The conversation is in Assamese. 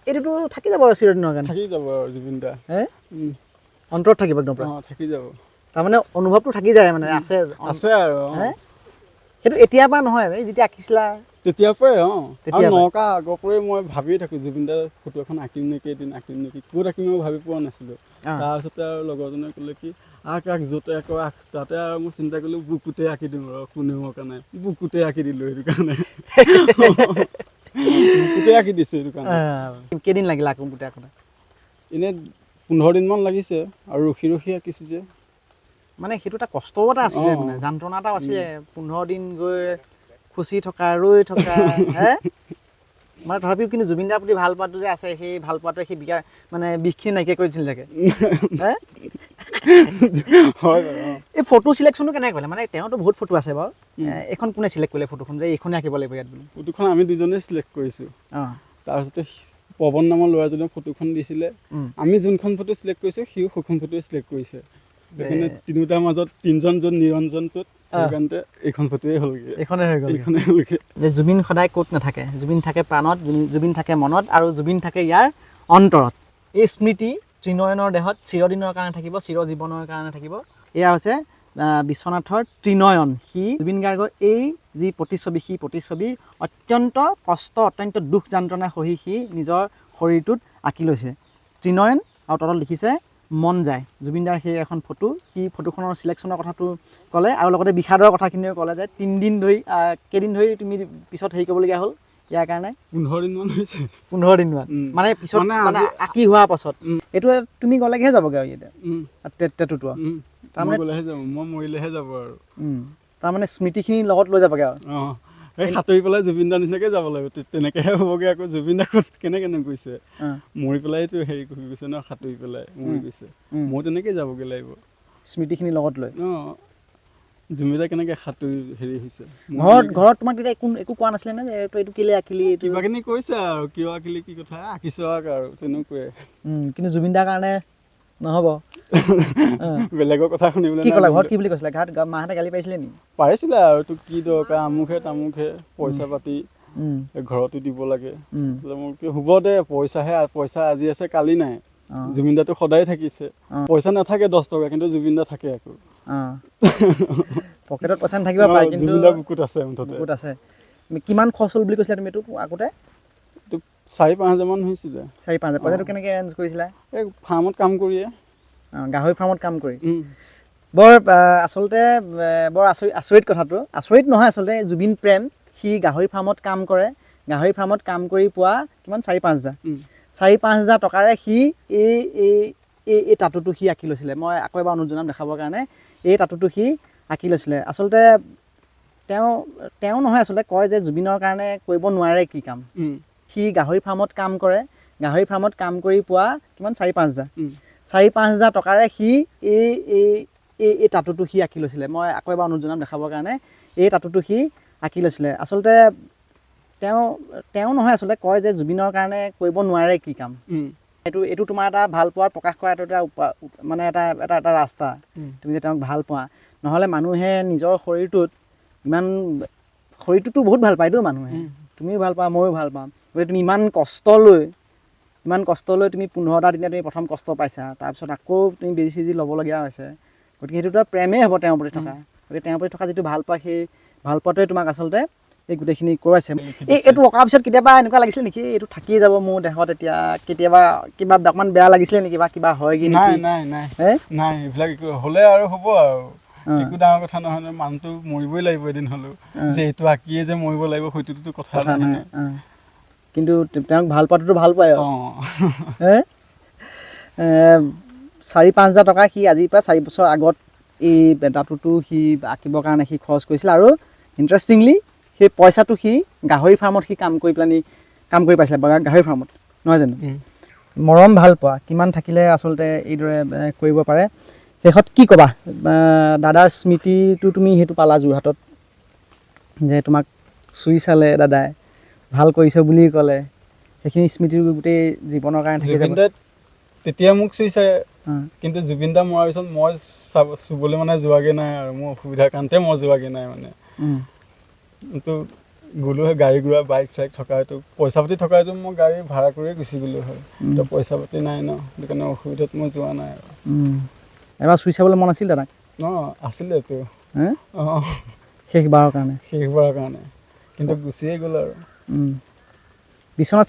এইটোতো থাকি যাব আৰু চিৰদিনৰ কাৰণে থাকি যাব আৰু জুবিন দা অন্তৰত থাকিব একদম পুৰা থাকি যাব তাৰমানে অনুভৱটো থাকি যায় মানে আছে আৰু সেইটো এতিয়াৰ পৰা নহয় এই যেতিয়া আঁকিছিলা তেতিয়াৰ পৰাই আৰু নকা আগৰ পৰাই মই ভাবিয়ে থাকোঁ জুবিন দাৰ ফটো এখন আঁকিম নেকি এদিন আঁকিম নেকি ক'ত আঁকিম মই ভাবি পোৱা নাছিলোঁ তাৰপিছতে আৰু লগৰজনে ক'লে কি আঁক য'তে আকৌ আঁক তাতে আৰু মই চিন্তা কৰিলোঁ বুকুতে আঁকি দিম আৰু কোনেও কাৰণে বুকুতে আঁকি দিলোঁ সেইটো কাৰণে বুকুতে আঁকি দিছোঁ সেইটো কাৰণে কেইদিন লাগিল আকৌ বুকুতে আঁকোতে এনেই 15 দিনমান লাগিছে আৰু ৰখি ৰখি আঁকিছোঁ যে মানে সেইটো এটা কষ্টও এটা আছিলে মানে যন্ত্ৰণা এটাও আছিলে 15 দিন গৈ খুচি থকা ৰৈ থকা মানে তথাপিও কিন্তু জুবিন দাৰ প্ৰতি ভাল পোৱাটো যে আছে সেই ভাল পোৱাটোৱে সেই মানে বিষখিনি নাইকিয়া কৰি দিছিল চাগে হয় এই ফটো চিলেকশ্যনটো কেনেকৈ কৰিলে মানে তেওঁতো বহুত ফটো আছে বাৰু এইখন কোনে চিলেক্ট কৰিলে ফটোখন যে এইখনে আঁকিব লাগিব ইয়াত বুলি ফটোখন আমি দুজনে চিলেক্ট কৰিছোঁ তাৰপিছতে পৱন নামৰ ল'ৰাজনে ফটোখন দিছিলে আমি যোনখন ফটো চিলেক্ট কৰিছোঁ সিও সেইখন ফটোৱে চিলেক্ট কৰিছে সেইকাৰণে তিনিটাৰ মাজত তিনিজন য'ত নিৰঞ্জনটোত সেইকাৰণে এইখন ফটোৱে হ'লগৈ এইখনে হ'লগৈ যে জুবিন সদায় ক'ত নাথাকে জুবিন থাকে প্ৰাণত জুবিন থাকে মনত আৰু জুবিন থাকে ইয়াৰ অন্তৰত এই স্মৃতি ত্ৰিনয়নৰ দেহত চিৰদিনৰ কাৰণে থাকিব চিৰজীৱনৰ কাৰণে থাকিব এয়া হৈছে বিশ্বনাথৰ ত্ৰিনয়ন সি জুবিন গাৰ্গৰ এই যি প্ৰতিচ্ছবি অত্যন্ত কষ্ট অত্যন্ত দুখ যন্ত্ৰণা সহি সি নিজৰ শৰীৰটোত আঁকি লৈছে ত্ৰিনয়ন আৰু তলত লিখিছে মন যায় জুবিনদাৰ সেই এখন ফটো সি ফটোখনৰ চিলেকশ্যনৰ কথাটো ক'লে আৰু লগতে বিষাদৰ কথাখিনিও ক'লে যে 3 দিন ধৰি কেইদিন ধৰি তুমি পিছত হেৰি কৰিবলগীয়া হ'ল ইয়াৰ কাৰণে 15 দিনমান হৈছে 15 দিনমান মানে পিছত মানে আঁকি হোৱাৰ পাছত এইটো তুমি গ'লেগৈহে যাবগৈ আৰু ইয়াতে টেটুটো তাৰমানে গ'লেহে যাব মই মৰিলেহে যাব আৰু তাৰমানে স্মৃতিখিনি লগত লৈ যাবগৈ আৰু এই সাঁতুৰি পেলাই জুবিন দাৰ নিচিনাকৈ যাব লাগিব তেনেকৈহে হ'বগৈ আকৌ জুবিন দা ক'ত কেনেকৈ গৈছে মৰি পেলাইতো হেৰি কৰি গৈছে ন সাঁতুৰি পেলাই মৰি গৈছে মই তেনেকৈয়ে যাবগৈ লাগিব স্মৃতিখিনি লগত লৈ জুবিন দা কেনেকৈ সাঁতুৰি হেৰি হৈছে ঘৰত তোমাক তেতিয়া একো কোৱা নাছিলে নে যে এইটো কেলৈ আঁকিলি কিবাখিনি কৈছে আৰু কিয় আঁকিলি কি কথা আঁকিছ আৰু তেনেকুৱাই কিন্তু জুবিন দাৰ কাৰণে নহ'ব বেলেগৰ কথা শুনিবলৈ কি ক'লা ঘৰত কি বুলি কৈছিলে মাহঁতে গালি পাৰিছিলে নেকি পাৰিছিলে আৰু তোক কি দৰকাৰ আমুকহে তামুকহে পইচা পাতি ঘৰতো দিব লাগে মোৰ কি হ'ব দে পইচা আজি আছে কালি নাই জুবিন দাটো সদায় থাকিছে পইচা নাথাকে 10 টকা কিন্তু জুবিন দা থাকে আকৌ পকেটত পইচা নাথাকিব পাৰে কিন্তু জুবিন দাৰ বুকুত আছে মুঠতে বুকুত আছে কিমান খৰচ হ'ল বুলি কৈছিলা তুমি এইটো আগতে 4-5 হাজাৰ মান হৈছিলে 4-5 হাজাৰ পইচাটো কেনেকৈ এৰেঞ্জ কৰিছিলা এই ফাৰ্মত কাম কৰিয়ে গাহৰি ফাৰ্মত কাম কৰি বৰ আচলতে বৰ আচৰিত কথাটো আচৰিত নহয় আচলতে জুবিন প্ৰেম সি গাহৰি ফাৰ্মত কাম কৰে গাহৰি ফাৰ্মত কাম কৰি পোৱা কিমান 4-5 হাজাৰ 4-5 হাজাৰ টকাৰে সি এই টাটুটো সি আঁকি লৈছিলে মই আকৌ এবাৰ অনুৰোধ জনাম দেখাবৰ কাৰণে এই টাটুটো সি আঁকি লৈছিলে আচলতে তেওঁ নহয় আচলতে কয় যে জুবিনৰ কাৰণে কৰিব নোৱাৰে কি কাম সি গাহৰি ফাৰ্মত কাম কৰে গাহৰি ফাৰ্মত কাম কৰি পোৱা কিমান 4-5 হাজাৰ 4-5 হাজাৰ টকাৰে সি এই টাটুটো সি আঁকি লৈছিলে মই আকৌ এবাৰ অনুৰোধ জনাম দেখাবৰ কাৰণে এই টাটুটো সি আঁকি লৈছিলে আচলতে তেওঁ নহয় আচলতে কয় যে জুবিনৰ কাৰণে কৰিব নোৱাৰে কি কাম এইটো তোমাৰ এটা ভাল পোৱাৰ প্ৰকাশ কৰা এটা মানে এটা ৰাস্তা তুমি যে তেওঁক ভাল পোৱা নহ'লে মানুহে নিজৰ শৰীৰটোতো বহুত ভাল পায়তো মানুহে তুমিও ভাল পোৱা ময়ো ভাল পাওঁ গতিকে তুমি ইমান কষ্ট লৈ তুমি 15টা দিনে তুমি প্ৰথম কষ্ট পাইছা তাৰপিছত আকৌ তুমি বেজি ল'বলগীয়া হৈছে গতিকে সেইটোতো প্ৰেমেই হ'ব তেওঁৰ প্ৰতি থকা গতিকে তেওঁৰ প্ৰতি থকা যিটো ভাল পোৱা সেই ভাল পোৱাটোৱে তোমাক আচলতে এই গোটেইখিনি কৰাইছে এইটো অঁকাৰ পিছত কেতিয়াবা এনেকুৱা লাগিছিলে নেকি এইটো থাকিয়ে যাব মোৰ দেহত এতিয়া কেতিয়াবা কিবা অকণমান বেয়া লাগিছিলে নেকি বা কিবা হয়গৈ নেকি নাই এইবিলাক হ'লে আৰু হ'ব আৰু একো ডাঙৰ কথা নহয় মানুহটো মৰিবই লাগিব এদিন হ'লেও যে এইটো আঁকিয়ে যে মৰিব লাগিব সেইটোতো কথা নহয় কিন্তু তেওঁক ভাল পোৱাটোতো ভাল পায় আৰু 4-5 হাজাৰ টকা সি আজিৰ পৰা 4 বছৰ আগত এই টাটুটো সি আঁকিবৰ কাৰণে সি খৰচ কৰিছিল আৰু ইণ্টাৰেষ্টিংলি সেই পইচাটো সি গাহৰি ফাৰ্মত সি কাম কৰি পাইছিলে গাহৰি ফাৰ্মত নহয় জানো মৰম ভাল পোৱা কিমান থাকিলে আচলতে এইদৰে কৰিব পাৰে শেষত কি ক'বা দাদাৰ স্মৃতিটো তুমি সেইটো পালা যোৰহাটত যে তোমাক চুই চালে দাদাই ভাল কৰিছে বুলি ক'লে সেইখিনি স্মৃতি গোটেই জীৱনৰ কাৰণে থাকি যাব তেতিয়া মোক চুইছে কিন্তু জুবিন দা মৰাৰ পিছত মই চুবলৈ মানে যোৱাগৈ নাই আৰু মোৰ অসুবিধাৰ কাৰণতে মই যোৱাগৈ নাই মানে তো গ'লো হয় গাড়ী ঘোঁৰা বাইক চাইক থকা হয়তো পইচা পাতি থকা হয়তো মই গাড়ী ভাড়া কৰিয়ে গুচি গ'লো হয় তো পইচা পাতি নাই ন সেইটো কাৰণে অসুবিধাত মই যোৱা নাই আৰু এবাৰ চুই চাবলৈ মন আছিল দাদাক আছিলেতো শেষবাৰৰ কাৰণে শেষবাৰৰ কাৰণে কিন্তু গুচিয়ে গ'ল আৰু বিশ্বনাথ